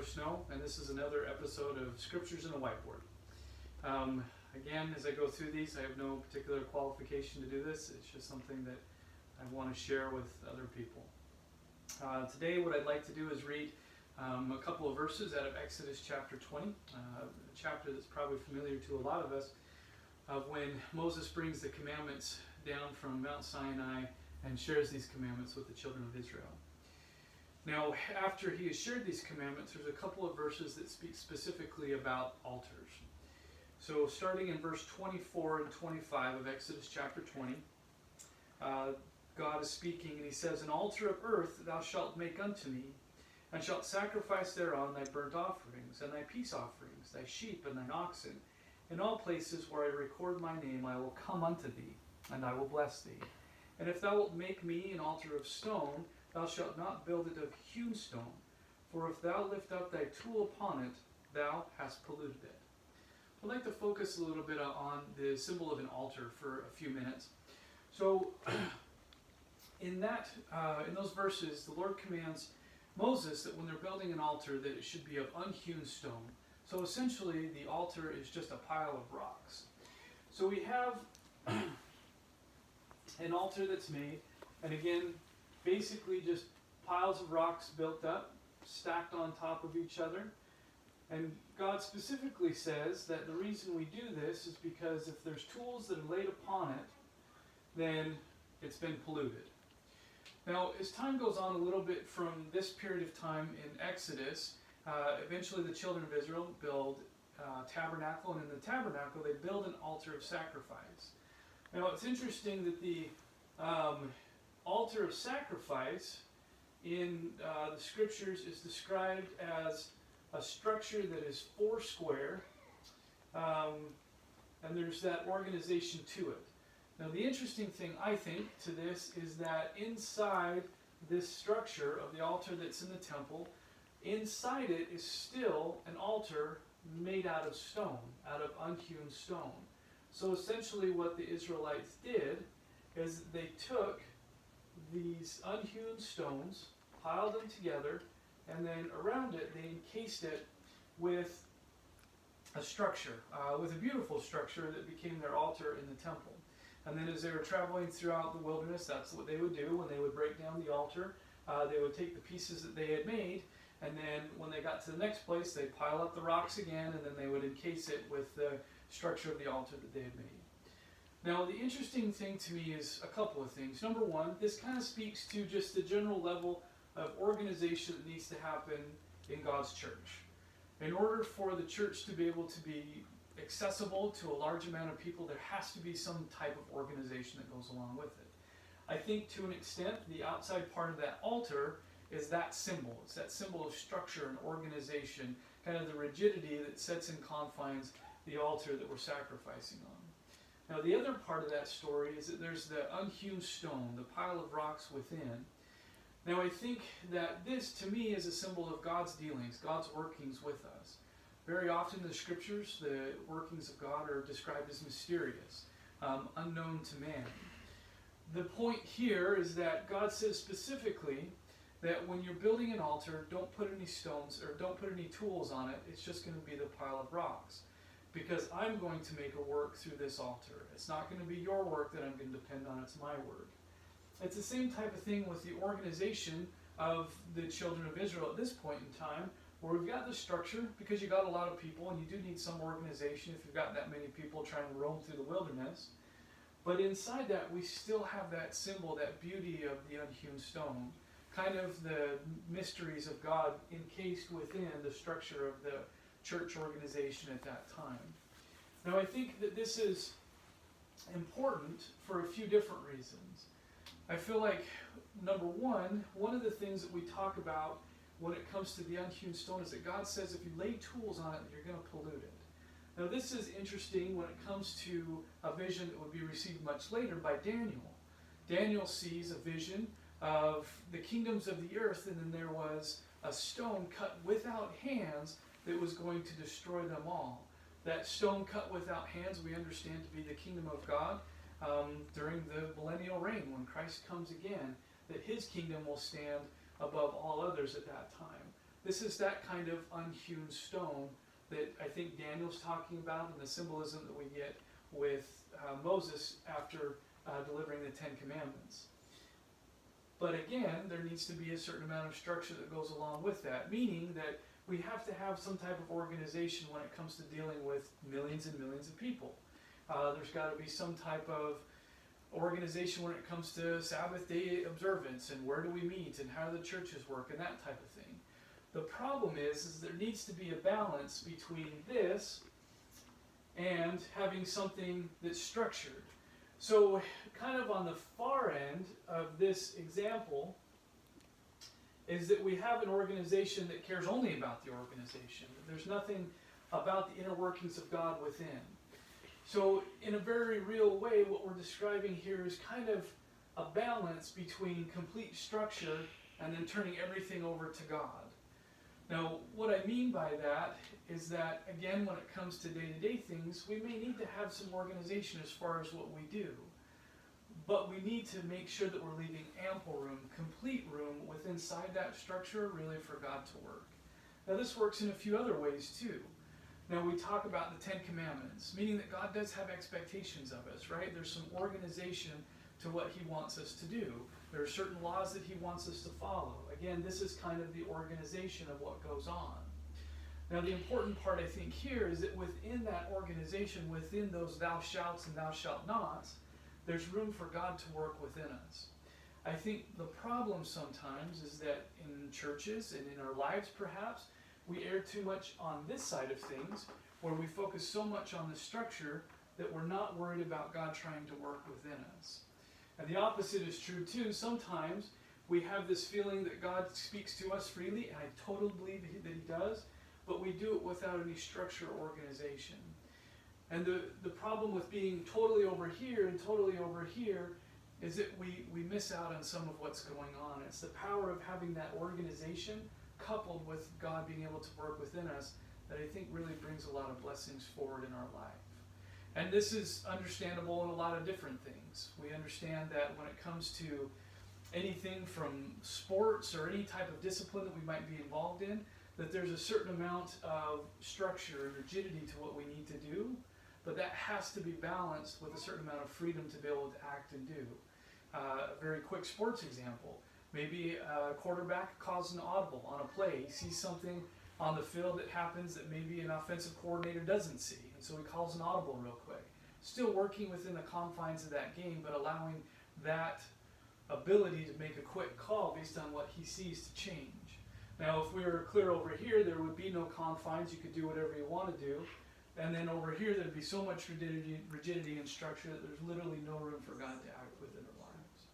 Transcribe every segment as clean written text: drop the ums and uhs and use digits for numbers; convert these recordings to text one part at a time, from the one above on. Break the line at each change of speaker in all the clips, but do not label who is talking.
Brother Snow, and this is another episode of Scriptures in a Whiteboard. Again, as I go through these, I have no particular qualification to do this. It's just something that I want to share with other people. Today, what I'd like to do is read a couple of verses out of Exodus chapter 20, a chapter that's probably familiar to a lot of us, of when Moses brings the commandments down from Mount Sinai and shares these commandments with the children of Israel. Now, after he has shared these commandments, there's a couple of verses that speak specifically about altars. So, starting in verse 24 and 25 of Exodus chapter 20, God is speaking, and he says, "An altar of earth thou shalt make unto me, and shalt sacrifice thereon thy burnt offerings, and thy peace offerings, thy sheep and thine oxen. In all places where I record my name I will come unto thee, and I will bless thee. And if thou wilt make me an altar of stone, thou shalt not build it of hewn stone, for if thou lift up thy tool upon it, thou hast polluted it." I'd like to focus a little bit on the symbol of an altar for a few minutes. So, in those verses, the Lord commands Moses that when they're building an altar, that it should be of unhewn stone. So essentially, the altar is just a pile of rocks. So we have an altar that's made, and again, basically just piles of rocks built up, stacked on top of each other. And God specifically says that the reason we do this is because if there's tools that are laid upon it, then it's been polluted. Now, as time goes on a little bit from this period of time in Exodus, eventually the children of Israel build a tabernacle, and in the tabernacle they build an altar of sacrifice. Now, it's interesting that the altar of sacrifice in the scriptures is described as a structure that is four square, and there's that organization to it. Now, the interesting thing, I think, to this is that inside this structure of the altar that's in the temple, inside it is still an altar made out of stone, out of unhewn stone. So essentially what the Israelites did is they took these unhewn stones, piled them together, and then around it they encased it with a structure, with a beautiful structure that became their altar in the temple. And then as they were traveling throughout the wilderness, that's what they would do. When they would break down the altar, they would take the pieces that they had made, and then when they got to the next place, they'd pile up the rocks again, and then they would encase it with the structure of the altar that they had made. Now, the interesting thing to me is a couple of things. Number one, this kind of speaks to just the general level of organization that needs to happen in God's church. In order for the church to be able to be accessible to a large amount of people, there has to be some type of organization that goes along with it. I think to an extent, the outside part of that altar is that symbol. It's that symbol of structure and organization, kind of the rigidity that sets and confines the altar that we're sacrificing on. Now, the other part of that story is that there's the unhewn stone, the pile of rocks within. Now, I think that this, to me, is a symbol of God's dealings, God's workings with us. Very often in the scriptures, the workings of God are described as mysterious, unknown to man. The point here is that God says specifically that when you're building an altar, don't put any stones or don't put any tools on it. It's just going to be the pile of rocks. Because I'm going to make a work through this altar. It's not going to be your work that I'm going to depend on, it's my work. It's the same type of thing with the organization of the children of Israel at this point in time, where we've got the structure, because you got a lot of people, and you do need some organization if you've got that many people trying to roam through the wilderness. But inside that, we still have that symbol, that beauty of the unhewn stone, kind of the mysteries of God encased within the structure of the church organization at that time. Now, I think that this is important for a few different reasons. I feel like, number one of the things that we talk about when it comes to the unhewn stone is that God says if you lay tools on it, you're going to pollute it. Now, this is interesting when it comes to a vision that would be received much later by Daniel. Daniel sees a vision of the kingdoms of the earth, and then there was a stone cut without hands that was going to destroy them all. That stone cut without hands we understand to be the kingdom of God during the millennial reign when Christ comes again, that his kingdom will stand above all others at that time. This is that kind of unhewn stone that I think Daniel's talking about, and the symbolism that we get with Moses after delivering the Ten Commandments. But again, there needs to be a certain amount of structure that goes along with that, meaning that we have to have some type of organization when it comes to dealing with millions and millions of people. There's got to be some type of organization when it comes to Sabbath day observance, and where do we meet, and how do the churches work, and that type of thing. The problem is there needs to be a balance between this and having something that's structured. So kind of on the far end of this example is that we have an organization that cares only about the organization. There's nothing about the inner workings of God within. So in a very real way, what we're describing here is kind of a balance between complete structure and then turning everything over to God. Now, what I mean by that is that, again, when it comes to day-to-day things, we may need to have some organization as far as what we do. But we need to make sure that we're leaving ample room, complete room, within inside that structure, really, for God to work. Now, this works in a few other ways, too. Now, we talk about the Ten Commandments, meaning that God does have expectations of us, right? There's some organization to what He wants us to do. There are certain laws that He wants us to follow. Again, this is kind of the organization of what goes on. Now, the important part, I think, here is that within that organization, within those thou shalts and thou shalt nots, there's room for God to work within us. I think the problem sometimes is that in churches and in our lives, perhaps, we err too much on this side of things, where we focus so much on the structure that we're not worried about God trying to work within us. And the opposite is true too. Sometimes we have this feeling that God speaks to us freely, and I totally believe that He does, but we do it without any structure or organization. And the problem with being totally over here and totally over here is that we miss out on some of what's going on. It's the power of having that organization coupled with God being able to work within us that I think really brings a lot of blessings forward in our life. And this is understandable in a lot of different things. We understand that when it comes to anything from sports or any type of discipline that we might be involved in, that there's a certain amount of structure and rigidity to what we need to do, but that has to be balanced with a certain amount of freedom to be able to act and do. A very quick sports example. Maybe a quarterback calls an audible on a play. He sees something on the field that happens that maybe an offensive coordinator doesn't see, and so he calls an audible real quick. Still working within the confines of that game, but allowing that ability to make a quick call based on what he sees to change. Now, if we were clear over here, there would be no confines. You could do whatever you want to do. And then over here, there'd be so much rigidity and structure that there's literally no room for God to act within our lives.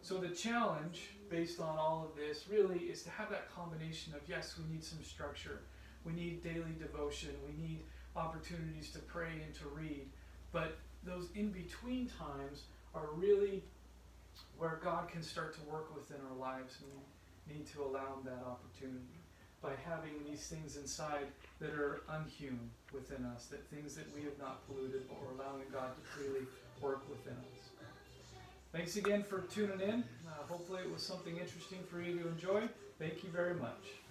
So the challenge, based on all of this, really is to have that combination of, yes, we need some structure. We need daily devotion. We need opportunities to pray and to read. But those in-between times are really where God can start to work within our lives. And we need to allow Him that opportunity by having these things inside that are unhewn within us, that things that we have not polluted, but we're allowing God to freely work within us. Thanks again for tuning in. Hopefully it was something interesting for you to enjoy. Thank you very much.